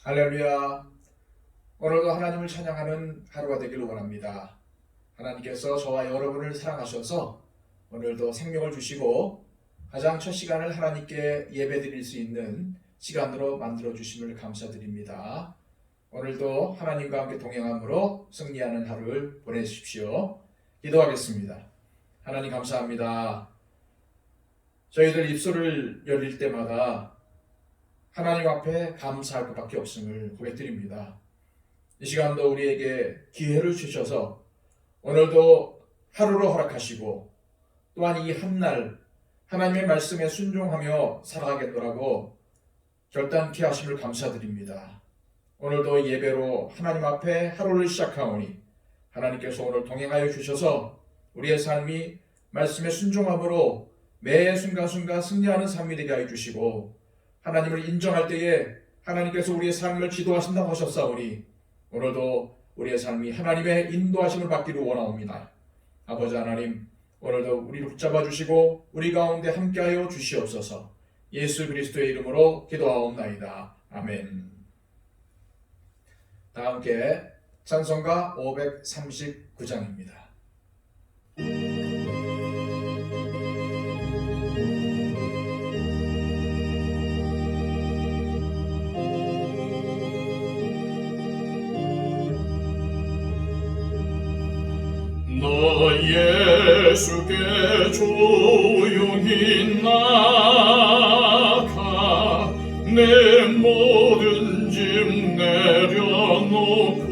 할렐루야. 오늘도 하나님을 찬양하는 하루가 되기를 원합니다. 하나님께서 저와 여러분을 사랑하셔서 오늘도 생명을 주시고 가장 첫 시간을 하나님께 예배드릴 수 있는 시간으로 만들어 주심을 감사드립니다. 오늘도 하나님과 함께 동행함으로 승리하는 하루를 보내십시오. 기도하겠습니다. 하나님 감사합니다. 저희들 입술을 열릴 때마다 하나님 앞에 감사할 것밖에 없음을 고백드립니다. 이 시간도 우리에게 기회를 주셔서 오늘도 하루로 허락하시고 또한 이 한날 하나님의 말씀에 순종하며 살아가겠노라고 결단케 하심을 감사드립니다. 오늘도 예배로 하나님 앞에 하루를 시작하오니 하나님께서 오늘 동행하여 주셔서 우리의 삶이 말씀에 순종함으로 매 순간순간 승리하는 삶이 되게 하여 주시고 하나님을 인정할 때에 하나님께서 우리의 삶을 지도하신다고 하셨사오니 오늘도 우리의 삶이 하나님의 인도하심을 받기를 원하옵니다. 아버지 하나님, 오늘도 우리를 붙잡아 주시고 우리 가운데 함께하여 주시옵소서. 예수 그리스도의 이름으로 기도하옵나이다. 아멘. 다 함께 찬송가 539장입니다. 너 예수께 조용히 나가 내 모든 짐 내려놓고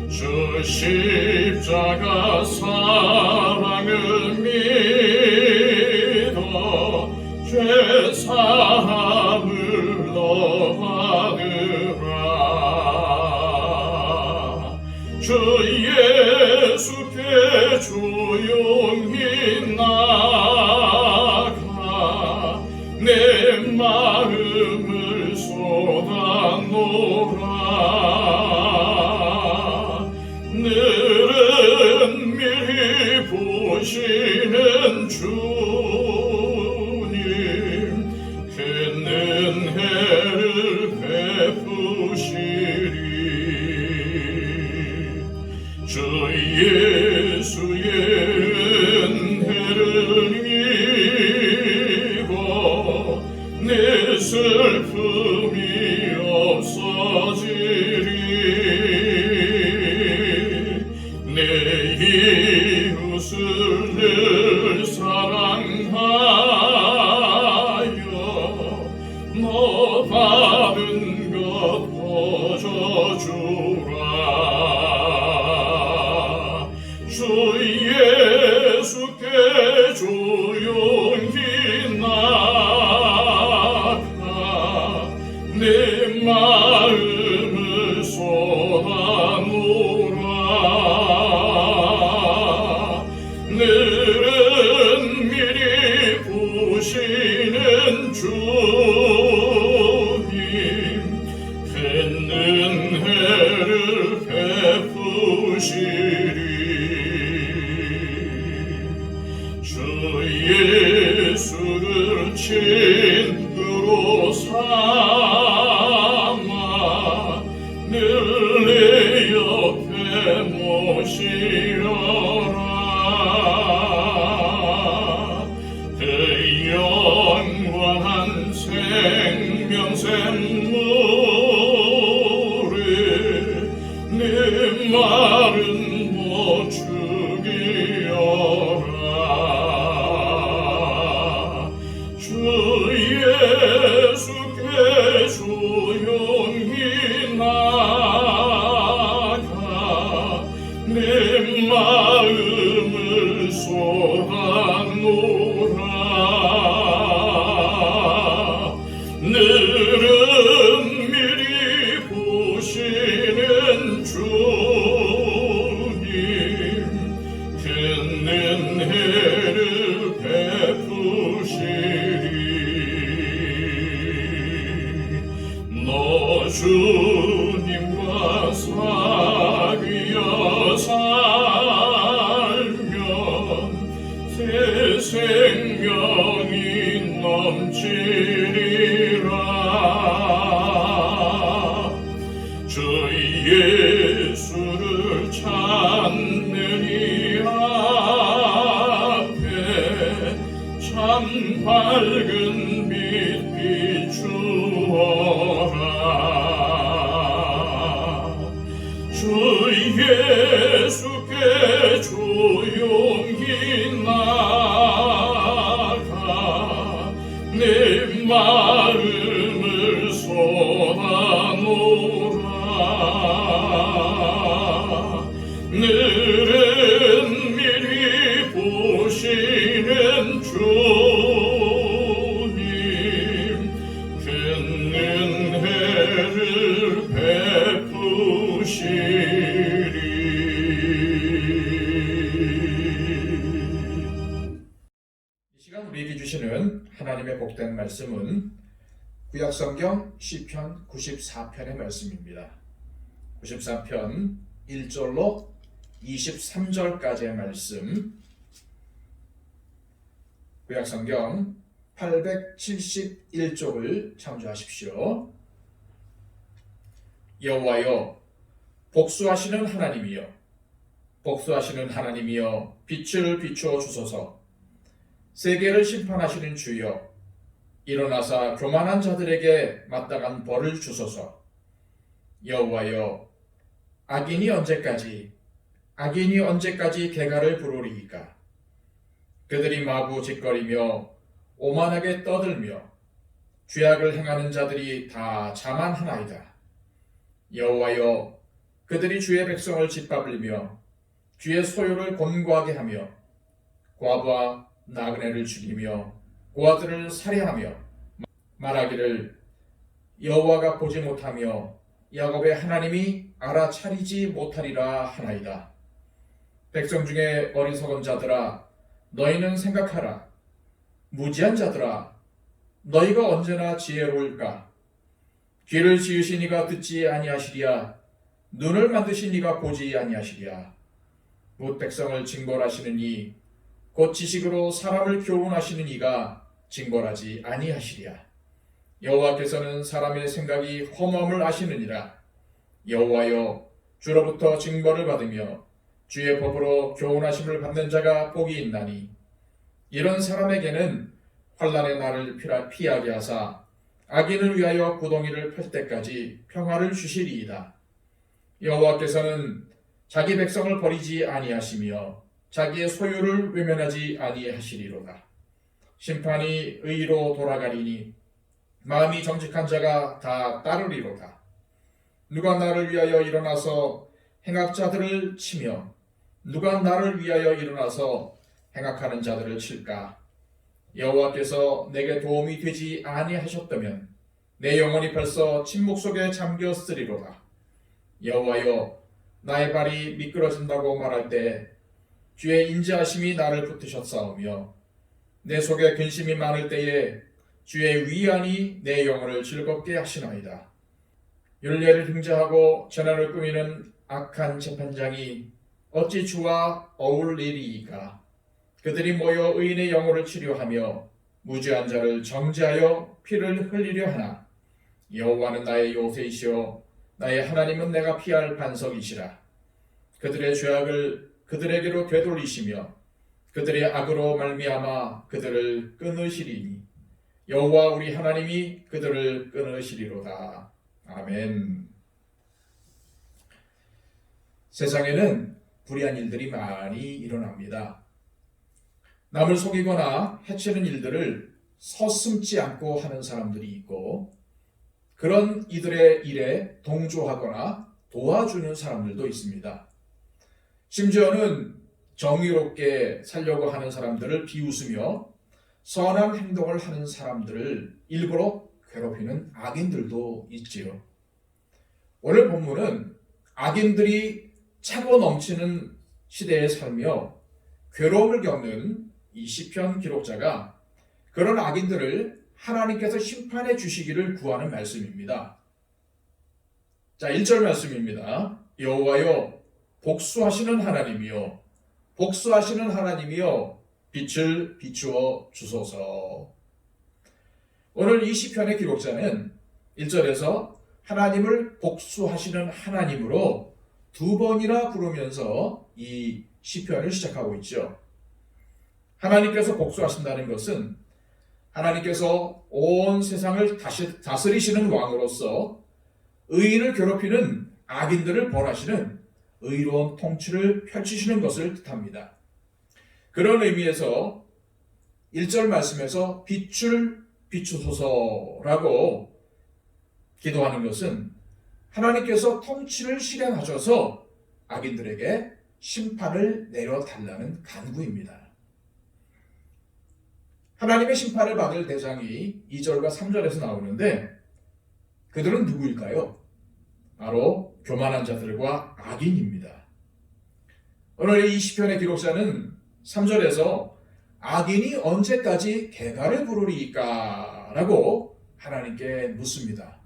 주 십자가 사랑을 믿어 죄 사함을 너 받으라. 주 예수께 조용히 나가 내 마음을 쏟아놓으라. 늘은 미리 보시는 주님 큰 은혜를 베푸시리. 주 예수의 은혜를 입어 내 슬픔이 없어지리. 내 이웃을 늘 사랑하여 너 받은 것 퍼져주라. 주 예수께 조용히 나가 내 마음을 쏟아놓으라. 늘은 미리 보시는 주님 큰 은혜를 베푸시리. 주 예수를 친구로 삼아 늘 내 옆에 모시려라. 그 영원한 생명샘물에 내 마른 못 죽이어라. 주 예수께 조용히 나가 내 마음을 쏟아놓으라. 늘은 미리 보시는 주님 큰 은혜를 베푸시리. 너 주님과 사귀어 살면 새 생명이 넘치리라. 참 밝은 빛 비추어라. 주 예수께 조용히 나가 내 마음을 쏟아놓으라. 늘은 미리 보시는 주님 큰 은혜를 베푸시리. 이 시간 우리에게 주시는 하나님의 복된 말씀은 구약성경 시편 94편의 말씀입니다. 94편 1절로 23절까지의 말씀, 구약성경 871쪽을 참조하십시오. 여호와여, 복수하시는 하나님이여, 복수하시는 하나님이여, 빛을 비추어 주소서. 세계를 심판하시는 주여, 일어나사 교만한 자들에게 마땅한 벌을 주소서. 여호와여, 악인이 언제까지 개가를 부르리이까? 그들이 마구 짓거리며 오만하게 떠들며 죄악을 행하는 자들이 다 자만하나이다. 여호와여, 그들이 주의 백성을 짓밟으며 주의 소유를 곤고하게 하며 과부와 나그네를 죽이며 고아들을 살해하며 말하기를 여호와가 보지 못하며 야곱의 하나님이 알아차리지 못하리라 하나이다. 백성 중에 어리석은 자들아, 너희는 생각하라. 무지한 자들아, 너희가 언제나 지혜로울까? 귀를 지으신 이가 듣지 아니하시리야. 눈을 만드신 이가 보지 아니하시리야. 곧 백성을 징벌하시는 이, 곧 지식으로 사람을 교훈하시는 이가 징벌하지 아니하시리야. 여호와께서는 사람의 생각이 험함을 아시느니라. 여호와여, 주로부터 징벌을 받으며 주의 법으로 교훈하심을 받는 자가 복이 있나니 이런 사람에게는 환난의 날을 피하게 하사 악인을 위하여 구덩이를 펼 때까지 평화를 주시리이다. 여호와께서는 자기 백성을 버리지 아니하시며 자기의 소유를 외면하지 아니하시리로다. 심판이 의로 돌아가리니 마음이 정직한 자가 다 따르리로다. 누가 나를 위하여 일어나서 행악자들을 치며 누가 나를 위하여 일어나서 행악하는 자들을 칠까? 여호와께서 내게 도움이 되지 아니하셨다면 내 영혼이 벌써 침묵 속에 잠겼으리로다. 여호와여, 나의 발이 미끄러진다고 말할 때 주의 인자하심이 나를 붙드셨사오며 내 속에 근심이 많을 때에 주의 위안이 내 영혼을 즐겁게 하시나이다. 율례를 등자하고 전화를 꾸미는 악한 재판장이 어찌 주와 어울리리이까? 그들이 모여 의인의 영혼을 치료하며 무죄한 자를 정죄하여 피를 흘리려 하나? 여호와는 나의 요새이시오 나의 하나님은 내가 피할 반석이시라. 그들의 죄악을 그들에게로 되돌리시며 그들의 악으로 말미암아 그들을 끊으시리니 여호와 우리 하나님이 그들을 끊으시리로다. 아멘. 세상에는 불의한 일들이 많이 일어납니다. 남을 속이거나 해치는 일들을 서슴지 않고 하는 사람들이 있고 그런 이들의 일에 동조하거나 도와주는 사람들도 있습니다. 심지어는 정의롭게 살려고 하는 사람들을 비웃으며 선한 행동을 하는 사람들을 일부러 괴롭히는 악인들도 있지요. 오늘 본문은 악인들이 차고 넘치는 시대에 살며 괴로움을 겪는 이 시편 기록자가 그런 악인들을 하나님께서 심판해 주시기를 구하는 말씀입니다. 자, 1절 말씀입니다. 여호와여, 복수하시는 하나님이여, 복수하시는 하나님이여, 빛을 비추어 주소서. 오늘 이 시편의 기록자는 1절에서 하나님을 복수하시는 하나님으로 두 번이나 부르면서 이 시편을 시작하고 있죠. 하나님께서 복수하신다는 것은 하나님께서 온 세상을 다스리시는 왕으로서 의인을 괴롭히는 악인들을 벌하시는 의로운 통치를 펼치시는 것을 뜻합니다. 그런 의미에서 1절 말씀에서 빛을 비추소서라고 기도하는 것은 하나님께서 통치를 실행하셔서 악인들에게 심판을 내려달라는 간구입니다. 하나님의 심판을 받을 대상이 2절과 3절에서 나오는데 그들은 누구일까요? 바로 교만한 자들과 악인입니다. 오늘 이 시편의 기록자는 3절에서 악인이 언제까지 개가를 부르리까? 라고 하나님께 묻습니다.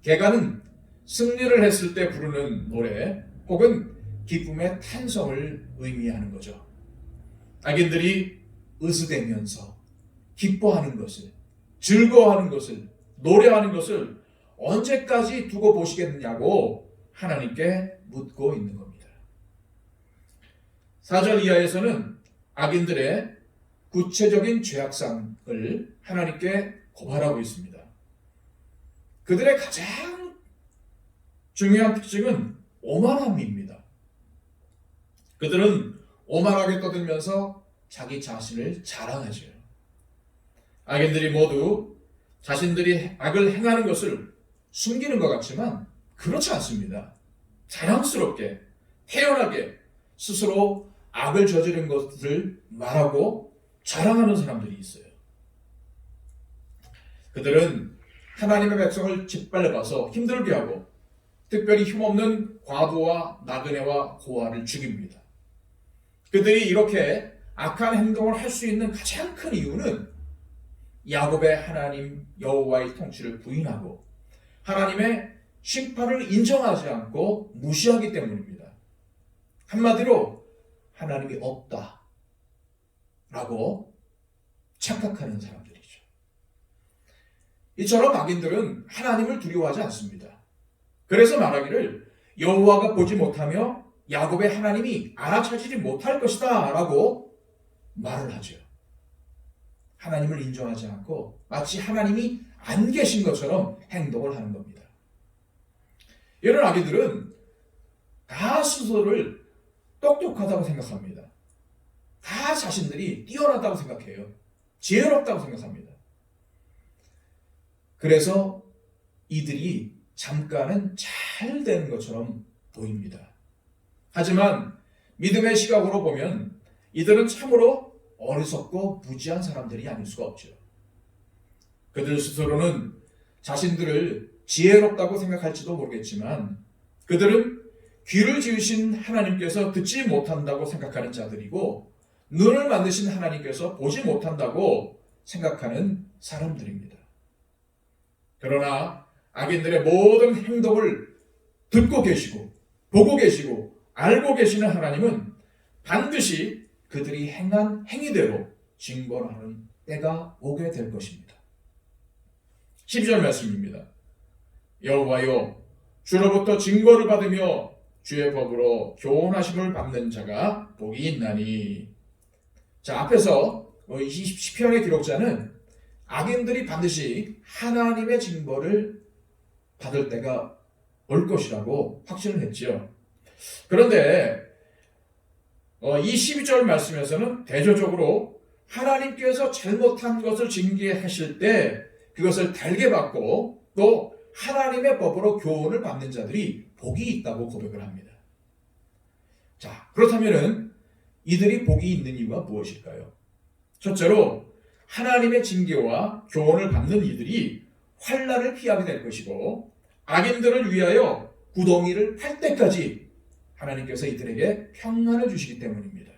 개가는 승리를 했을 때 부르는 노래 혹은 기쁨의 탄성을 의미하는 거죠. 악인들이 으스대면서 기뻐하는 것을, 즐거워하는 것을, 노래하는 것을 언제까지 두고 보시겠느냐고 하나님께 묻고 있는 겁니다. 4절 이하에서는 악인들의 구체적인 죄악상을 하나님께 고발하고 있습니다. 그들의 가장 중요한 특징은 오만함입니다. 그들은 오만하게 떠들면서 자기 자신을 자랑하죠. 악인들이 모두 자신들이 악을 행하는 것을 숨기는 것 같지만 그렇지 않습니다. 자랑스럽게, 태연하게 스스로 악을 저지른 것을 말하고 자랑하는 사람들이 있어요. 그들은 하나님의 백성을 짓밟아서 힘들게 하고 특별히 힘없는 과부와 나그네와 고아를 죽입니다. 그들이 이렇게 악한 행동을 할 수 있는 가장 큰 이유는 야곱의 하나님 여호와의 통치를 부인하고 하나님의 심판을 인정하지 않고 무시하기 때문입니다. 한마디로 하나님이 없다라고 착각하는 사람들이죠. 이처럼 악인들은 하나님을 두려워하지 않습니다. 그래서 말하기를 여호와가 보지 못하며 야곱의 하나님이 알아차리지 못할 것이다 라고 말을 하죠. 하나님을 인정하지 않고 마치 하나님이 안 계신 것처럼 행동을 하는 겁니다. 이런 악인들은 다 스스로를 똑똑하다고 생각합니다. 다 자신들이 뛰어나다고 생각해요. 지혜롭다고 생각합니다. 그래서 이들이 잠깐은 잘 되는 것처럼 보입니다. 하지만 믿음의 시각으로 보면 이들은 참으로 어리석고 무지한 사람들이 아닐 수가 없죠. 그들 스스로는 자신들을 지혜롭다고 생각할지도 모르겠지만 그들은 귀를 지으신 하나님께서 듣지 못한다고 생각하는 자들이고 눈을 만드신 하나님께서 보지 못한다고 생각하는 사람들입니다. 그러나 악인들의 모든 행동을 듣고 계시고 보고 계시고 알고 계시는 하나님은 반드시 그들이 행한 행위대로 징벌하는 때가 오게 될 것입니다. 12절 말씀입니다. 여호와여 주로부터 징벌을 받으며 주의 법으로 교훈하심을 받는 자가 복이 있나니. 자, 앞에서 이 시편의 기록자는 악인들이 반드시 하나님의 징벌을 받을 때가 올 것이라고 확신을 했지요. 그런데 이 12절 말씀에서는 대조적으로 하나님께서 잘못한 것을 징계하실 때 그것을 달게 받고 또 하나님의 법으로 교훈을 받는 자들이 복이 있다고 고백을 합니다. 자, 그렇다면 이들이 복이 있는 이유가 무엇일까요? 첫째로 하나님의 징계와 교훈을 받는 이들이 환난을 피하게 될 것이고 악인들을 위하여 구덩이를 팔 때까지 하나님께서 이들에게 평안을 주시기 때문입니다.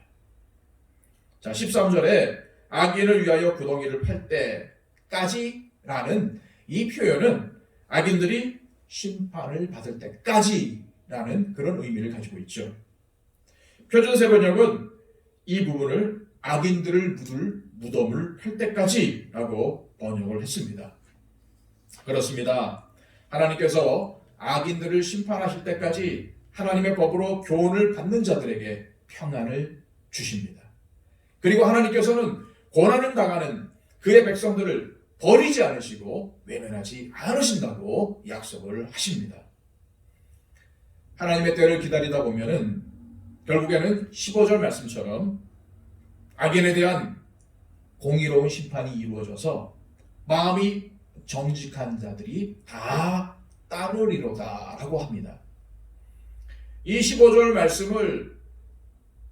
자, 13절에 악인을 위하여 구덩이를 팔 때까지라는 이 표현은 악인들이 심판을 받을 때까지라는 그런 의미를 가지고 있죠. 표준세 번역은 이 부분을 악인들을 묻을 무덤을 팔 때까지라고 번역을 했습니다. 그렇습니다. 하나님께서 악인들을 심판하실 때까지 하나님의 법으로 교훈을 받는 자들에게 평안을 주십니다. 그리고 하나님께서는 고난을 당하는 그의 백성들을 버리지 않으시고 외면하지 않으신다고 약속을 하십니다. 하나님의 때를 기다리다 보면은 결국에는 15절 말씀처럼 악인에 대한 공의로운 심판이 이루어져서 마음이 정직한 자들이 다 따르리로다 라고 합니다. 이 15절 말씀을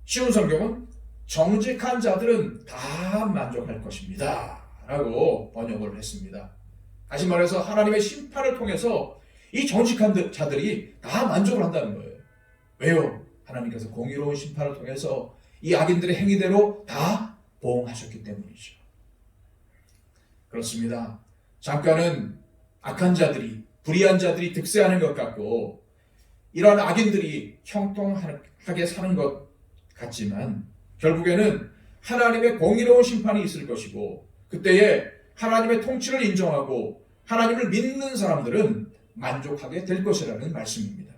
쉬운 성경은 정직한 자들은 다 만족할 것입니다 라고 번역을 했습니다. 다시 말해서 하나님의 심판을 통해서 이 정직한 자들이 다 만족을 한다는 거예요. 왜요? 하나님께서 공의로운 심판을 통해서 이 악인들의 행위대로 다 보응하셨기 때문이죠. 그렇습니다. 잠깐은 악한 자들이, 불의한 자들이 득세하는 것 같고 이러한 악인들이 형통하게 사는 것 같지만 결국에는 하나님의 공의로운 심판이 있을 것이고 그때에 하나님의 통치를 인정하고 하나님을 믿는 사람들은 만족하게 될 것이라는 말씀입니다.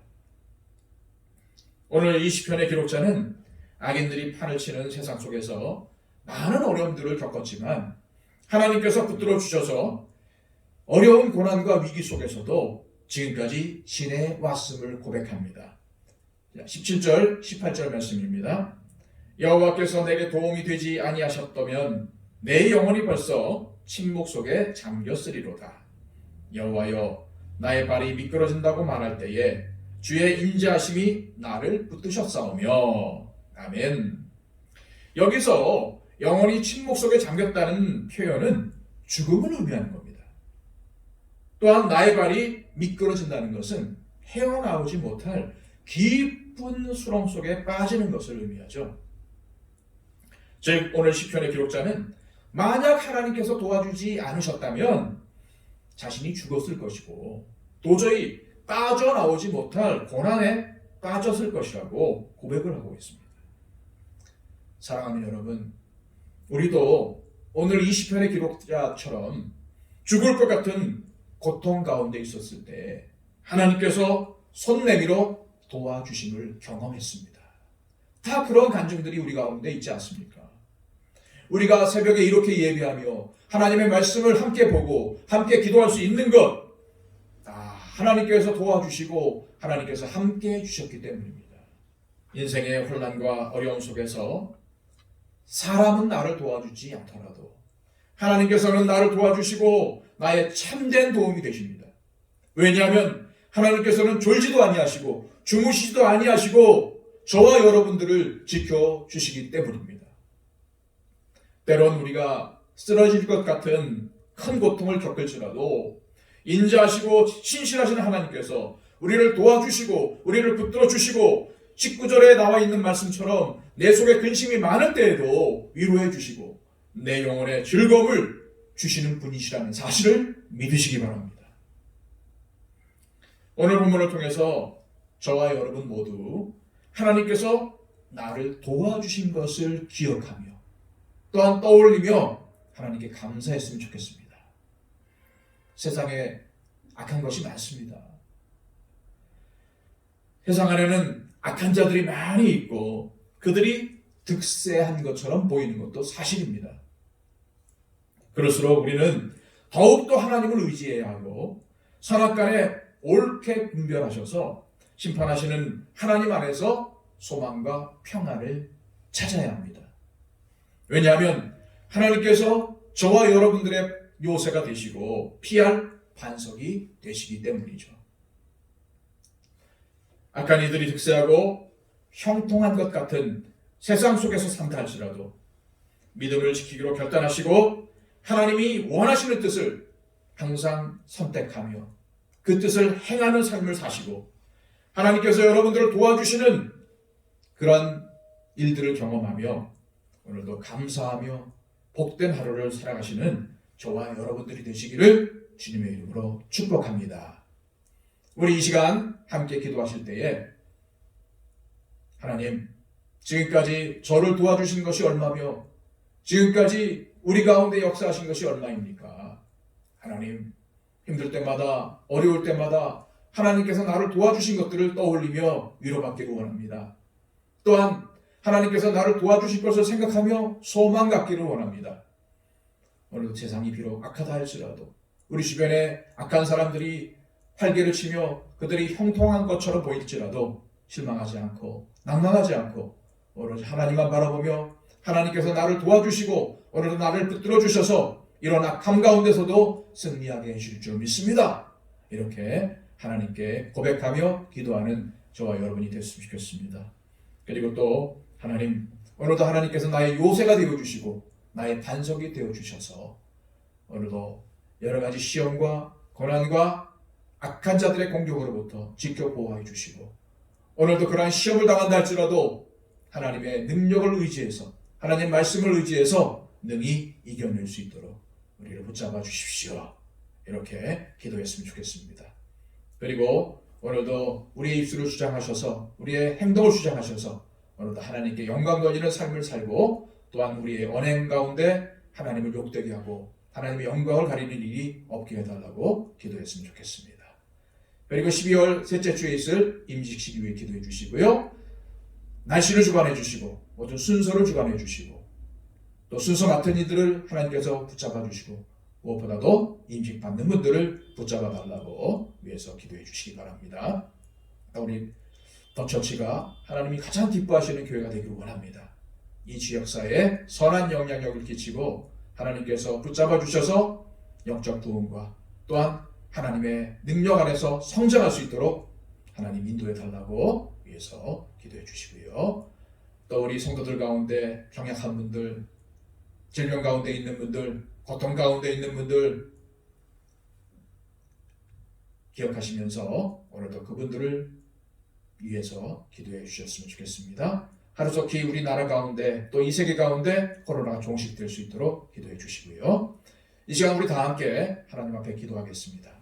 오늘 이 시편의 기록자는 악인들이 판을 치는 세상 속에서 많은 어려움들을 겪었지만 하나님께서 붙들어 주셔서 어려운 고난과 위기 속에서도 지금까지 지내왔음을 고백합니다. 17절, 18절 말씀입니다. 여호와께서 내게 도움이 되지 아니하셨다면 내 영혼이 벌써 침묵 속에 잠겼으리로다. 여호와여, 나의 발이 미끄러진다고 말할 때에 주의 인자하심이 나를 붙드셨사오며. 아멘. 여기서 영혼이 침묵 속에 잠겼다는 표현은 죽음을 의미하는 겁니다. 또한 나의 발이 미끄러진다는 것은 헤어나오지 못할 깊은 수렁 속에 빠지는 것을 의미하죠. 즉 오늘 시편의 기록자는 만약 하나님께서 도와주지 않으셨다면 자신이 죽었을 것이고 도저히 빠져나오지 못할 고난에 빠졌을 것이라고 고백을 하고 있습니다. 사랑하는 여러분, 우리도 오늘 이 시편의 기록자처럼 죽을 것 같은 고통 가운데 있었을 때 하나님께서 손 내밀어 도와주심을 경험했습니다. 다 그런 간증들이 우리 가운데 있지 않습니까? 우리가 새벽에 이렇게 예배하며 하나님의 말씀을 함께 보고 함께 기도할 수 있는 것 다 하나님께서 도와주시고 하나님께서 함께 해주셨기 때문입니다. 인생의 혼란과 어려움 속에서 사람은 나를 도와주지 않더라도 하나님께서는 나를 도와주시고 나의 참된 도움이 되십니다. 왜냐하면 하나님께서는 졸지도 아니하시고 주무시지도 아니하시고 저와 여러분들을 지켜주시기 때문입니다. 때론 우리가 쓰러질 것 같은 큰 고통을 겪을지라도 인자하시고 신실하신 하나님께서 우리를 도와주시고 우리를 붙들어 주시고 19절에 나와 있는 말씀처럼 내 속에 근심이 많을 때에도 위로해 주시고 내 영혼에 즐거움을 주시는 분이시라는 사실을 믿으시기 바랍니다. 오늘 본문을 통해서 저와 여러분 모두 하나님께서 나를 도와주신 것을 기억하며 또한 떠올리며 하나님께 감사했으면 좋겠습니다. 세상에 악한 것이 많습니다. 세상 안에는 악한 자들이 많이 있고 그들이 득세한 것처럼 보이는 것도 사실입니다. 그럴수록 우리는 더욱더 하나님을 의지해야 하고 선악간에 옳게 분별하셔서 심판하시는 하나님 안에서 소망과 평안을 찾아야 합니다. 왜냐하면 하나님께서 저와 여러분들의 요새가 되시고 피할 반석이 되시기 때문이죠. 악한 이들이 득세하고 형통한 것 같은 세상 속에서 산다 할지라도 믿음을 지키기로 결단하시고 하나님이 원하시는 뜻을 항상 선택하며 그 뜻을 행하는 삶을 사시고 하나님께서 여러분들을 도와주시는 그런 일들을 경험하며 오늘도 감사하며 복된 하루를 살아가시는 저와 여러분들이 되시기를 주님의 이름으로 축복합니다. 우리 이 시간 함께 기도하실 때에 하나님, 지금까지 저를 도와주신 것이 얼마며 지금까지 우리 가운데 역사하신 것이 얼마입니까? 하나님, 힘들 때마다 어려울 때마다 하나님께서 나를 도와주신 것들을 떠올리며 위로받기를 원합니다. 또한 하나님께서 나를 도와주실 것을 생각하며 소망 갖기를 원합니다. 오늘도 세상이 비록 악하다 할지라도 우리 주변에 악한 사람들이 활개를 치며 그들이 형통한 것처럼 보일지라도 실망하지 않고 낭망하지 않고 오로지 하나님만 바라보며 하나님께서 나를 도와주시고 오늘도 나를 붙들어 주셔서 이런 악함 가운데서도 승리하게 해주실 줄 믿습니다. 이렇게 하나님께 고백하며 기도하는 저와 여러분이 됐으면 좋겠습니다. 그리고 또 하나님, 오늘도 하나님께서 나의 요새가 되어주시고 나의 반석이 되어주셔서 오늘도 여러 가지 시험과 고난과 악한 자들의 공격으로부터 지켜 보호해 주시고 오늘도 그러한 시험을 당한다 할지라도 하나님의 능력을 의지해서 하나님 말씀을 의지해서 능히 이겨낼 수 있도록 우리를 붙잡아 주십시오. 이렇게 기도했으면 좋겠습니다. 그리고 오늘도 우리의 입술을 주장하셔서 우리의 행동을 주장하셔서 오늘도 하나님께 영광 돌리는 삶을 살고 또한 우리의 언행 가운데 하나님을 욕되게 하고 하나님의 영광을 가리는 일이 없게 해달라고 기도했으면 좋겠습니다. 그리고 12월 셋째 주에 있을 임직식 위해 기도해 주시고요. 날씨를 주관해 주시고 모든 순서를 주관해 주시고 또 순서 맡은 이들을 하나님께서 붙잡아 주시고 무엇보다도 임직 받는 분들을 붙잡아 달라고 위해서 기도해 주시기 바랍니다. 우리 더 처치가 하나님이 가장 기뻐하시는 교회가 되기를 원합니다. 이 지역사회에 선한 영향력을 끼치고 하나님께서 붙잡아 주셔서 영적 부흥과 또한 하나님의 능력 안에서 성장할 수 있도록 하나님 인도해 달라고 위해서 기도해 주시고요. 또 우리 성도들 가운데 병약한 분들, 질병 가운데 있는 분들, 고통 가운데 있는 분들 기억하시면서 오늘도 그분들을 위해서 기도해 주셨으면 좋겠습니다. 하루속히 우리나라 가운데 또 이 세계 가운데 코로나가 종식될 수 있도록 기도해 주시고요. 이 시간 우리 다 함께 하나님 앞에 기도하겠습니다.